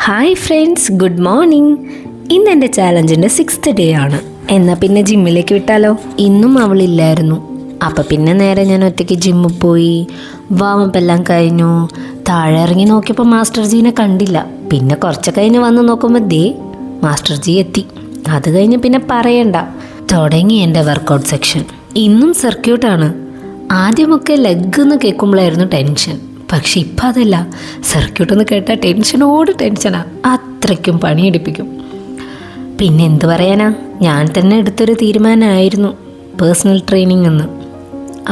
Hi friends, good morning. ഇന്ന് എൻ്റെ ചാലഞ്ചിൻ്റെ 6th day ആണ്. എന്നാൽ പിന്നെ ജിമ്മിലേക്ക് വിട്ടാലോ? ഇന്നും അവളില്ലായിരുന്നു. അപ്പം പിന്നെ നേരെ ഞാൻ ഒറ്റയ്ക്ക് ജിമ്മിൽ പോയി. വാമപ്പ് എല്ലാം കഴിഞ്ഞു. താഴെ ഇറങ്ങി നോക്കിയപ്പോൾ മാസ്റ്റർ ജീനെ കണ്ടില്ല. പിന്നെ കുറച്ച് കഴിഞ്ഞ് വന്ന് നോക്കുമ്പോൾ മാസ്റ്റർ ജി എത്തി. അത് കഴിഞ്ഞ് പിന്നെ പറയണ്ട, തുടങ്ങി എൻ്റെ വർക്കൗട്ട് സെക്ഷൻ. ഇന്നും സർക്യൂട്ടാണ്. ആദ്യമൊക്കെ ലെഗ് എന്ന് കേൾക്കുമ്പോഴായിരുന്നു ടെൻഷൻ. പക്ഷെ ഇപ്പം അതല്ല, സർക്യൂട്ടെന്ന് കേട്ടാൽ ടെൻഷനാ. അത്രയ്ക്കും പണിയെടുപ്പിക്കും. പിന്നെ എന്ത് പറയാനാ, ഞാൻ തന്നെ എടുത്തൊരു തീരുമാനമായിരുന്നു പേഴ്സണൽ ട്രെയിനിങ് എന്ന്.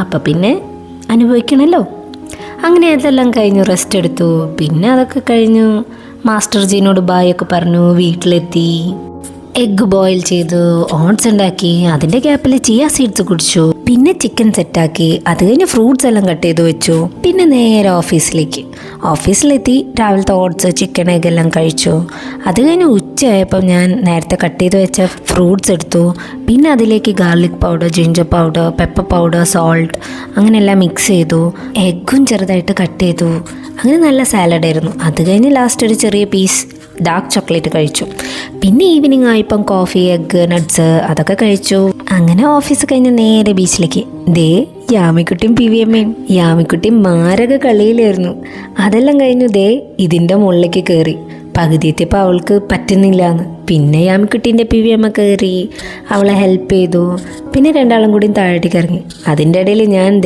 അപ്പം പിന്നെ അനുഭവിക്കണമല്ലോ. അങ്ങനെ അതെല്ലാം കഴിഞ്ഞു, റെസ്റ്റ് എടുത്തു. പിന്നെ അതൊക്കെ കഴിഞ്ഞു മാസ്റ്റർ ജീനോട് ബായ് ഒക്കെ പറഞ്ഞു. വീട്ടിലെത്തി എഗ്ഗ് ബോയിൽ ചെയ്തു, ഓട്സ് ഉണ്ടാക്കി, അതിൻ്റെ ഗ്യാപ്പിൽ ചിയ സീഡ്സ് കുടിച്ചു. പിന്നെ ചിക്കൻ സെറ്റാക്കി. അത് കഴിഞ്ഞ് ഫ്രൂട്ട്സ് എല്ലാം കട്ട് ചെയ്ത് വെച്ചു. പിന്നെ നേരെ ഓഫീസിലെത്തി രാവിലത്തെ ഓട്സ്, ചിക്കൻ, എഗ്ഗ് എല്ലാം കഴിച്ചു. അത് കഴിഞ്ഞ് ഉച്ചയായപ്പോൾ ഞാൻ നേരത്തെ കട്ട് ചെയ്ത് വെച്ച ഫ്രൂട്ട്സ് എടുത്തു. പിന്നെ അതിലേക്ക് garlic powder, ginger powder, pepper powder, salt അങ്ങനെ എല്ലാം മിക്സ് ചെയ്തു. എഗ്ഗും ചെറുതായിട്ട് കട്ട് ചെയ്തു. അങ്ങനെ നല്ല സാലഡായിരുന്നു. അത് കഴിഞ്ഞ് ലാസ്റ്റ് ഒരു ചെറിയ പീസ് ഡാർക്ക് ചോക്ലേറ്റ് കഴിച്ചു. പിന്നെ ഈവനിങ് ആയപ്പം കോഫി, എഗ്ഗ്, നട്ട്സ് അതൊക്കെ കഴിച്ചു. അങ്ങനെ ഓഫീസ് കഴിഞ്ഞ് നേരെ ബീച്ചിലേക്ക്. യാമിക്കുട്ടിയും PVMയും. യാമിക്കുട്ടിയും മാരക കളിയിലായിരുന്നു. അതെല്ലാം കഴിഞ്ഞു ഇതിൻ്റെ മുകളിലേക്ക് കയറി. പകുതി എത്തിയപ്പോൾ അവൾക്ക് പറ്റുന്നില്ലാന്ന്. പിന്നെ യാമിക്കുട്ടീൻ്റെ PVM കയറി അവളെ ഹെൽപ്പ് ചെയ്തു. പിന്നെ രണ്ടാളും കൂടി താഴേക്ക് ഇറങ്ങി. അതിൻ്റെ ഇടയിൽ ഞാൻ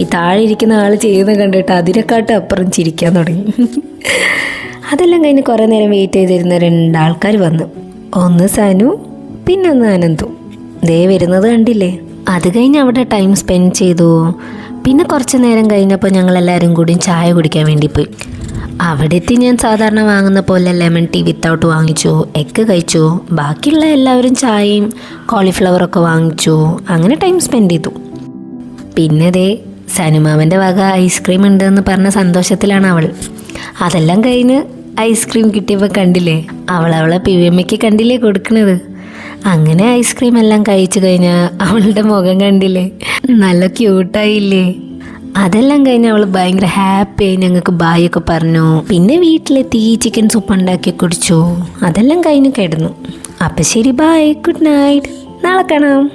ഈ താഴെ ഇരിക്കുന്ന ആൾ ചെയ്യുന്നത് കണ്ടിട്ട് അതിനെക്കാട്ടും അപ്പുറം ചിരിക്കാൻ തുടങ്ങി. അതെല്ലാം കഴിഞ്ഞ് കുറേ നേരം വെയിറ്റ് ചെയ്തിരുന്ന 2 ആൾക്കാർ വന്നു. ഒന്ന് സനു, പിന്നെ ഒന്ന് അനന്തു. വരുന്നത് കണ്ടില്ലേ. അത് കഴിഞ്ഞ് അവിടെ ടൈം സ്പെൻഡ് ചെയ്തു. പിന്നെ കുറച്ച് നേരം കഴിഞ്ഞപ്പോൾ ഞങ്ങളെല്ലാവരും കൂടി ചായ കുടിക്കാൻ വേണ്ടി പോയി. അവിടെ എത്തി ഞാൻ സാധാരണ വാങ്ങുന്ന പോലെ ലെമൺ ടീ വിത്തൗട്ട് വാങ്ങിച്ചു. എഗ്ഗ് കഴിച്ചു. ബാക്കിയുള്ള എല്ലാവരും ചായയും കോളിഫ്ലവറൊക്കെ വാങ്ങിച്ചു. അങ്ങനെ ടൈം സ്പെൻഡ് ചെയ്തു. പിന്നെ സനുമാമൻ്റെ വക ഐസ്ക്രീം ഉണ്ടെന്ന് പറഞ്ഞ സന്തോഷത്തിലാണ് അവൾ. അതെല്ലാം കഴിഞ്ഞ് ഐസ്ക്രീം കിട്ടിയപ്പോൾ കണ്ടില്ലേ, അവളെ PVMയ്ക്ക് കണ്ടില്ലേ കൊടുക്കണത്. അങ്ങനെ ഐസ്ക്രീം എല്ലാം കഴിച്ചു കഴിഞ്ഞാൽ അവളുടെ മുഖം കണ്ടില്ലേ, നല്ല ക്യൂട്ടായില്ലേ. അതെല്ലാം കഴിഞ്ഞ് അവൾ ഭയങ്കര ഹാപ്പിയായി ഞങ്ങൾക്ക് ബായ് ഒക്കെ പറഞ്ഞു. പിന്നെ വീട്ടിലെത്തി ചിക്കൻ സൂപ്പ് ഉണ്ടാക്കി കുടിച്ചു. അതെല്ലാം കഴിഞ്ഞ് കിടന്നു. അപ്പം ശരി, ബായ്, ഗുഡ് നൈറ്റ്, നാളെ കാണാം.